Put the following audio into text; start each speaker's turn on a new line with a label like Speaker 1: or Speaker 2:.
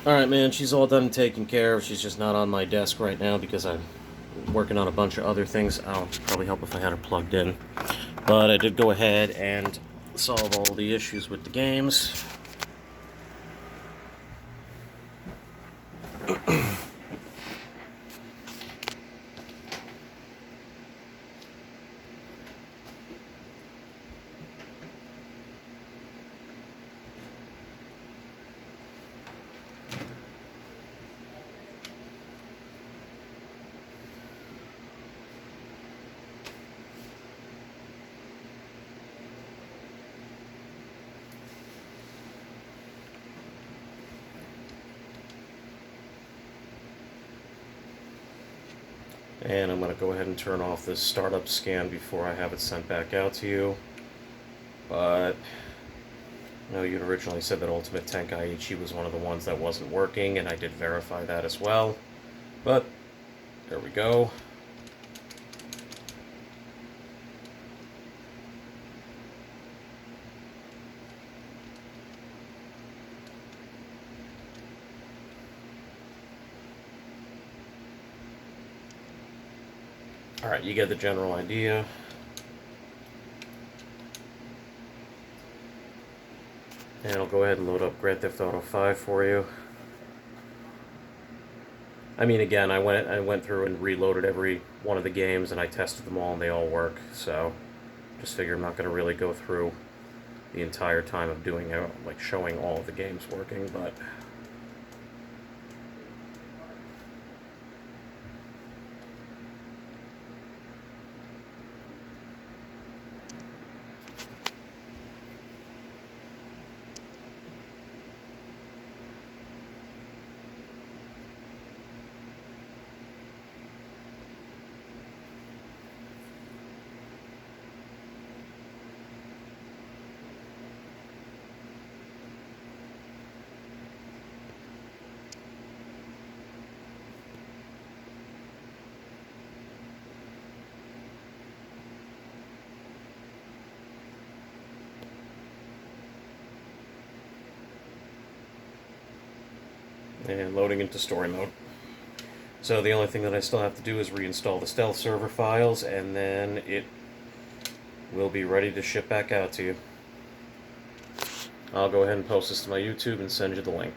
Speaker 1: Alright, man, she's all done taken care of. She's just not on my desk right now because I'm working on a bunch of other things. I'll probably help if I had her plugged in. But I did go ahead and solve all the issues with the games. And I'm going to go ahead and turn off this startup scan before I have it sent back out to you. But I know you originally said that Ultimate Tenkaichi was one of the ones that wasn't working, and I did verify that as well. But there we go. Alright, you get the general idea. And I'll go ahead and load up Grand Theft Auto 5 for you. I mean, again, I went through and reloaded every one of the games, and I tested them all, and they all work. So, just figure I'm not going to really go through the entire time of doing it, like showing all of the games working, but and loading into story mode. So the only thing that I still have to do is reinstall the stealth server files, and then it will be ready to ship back out to you. I'll go ahead and post this to my YouTube and send you the link.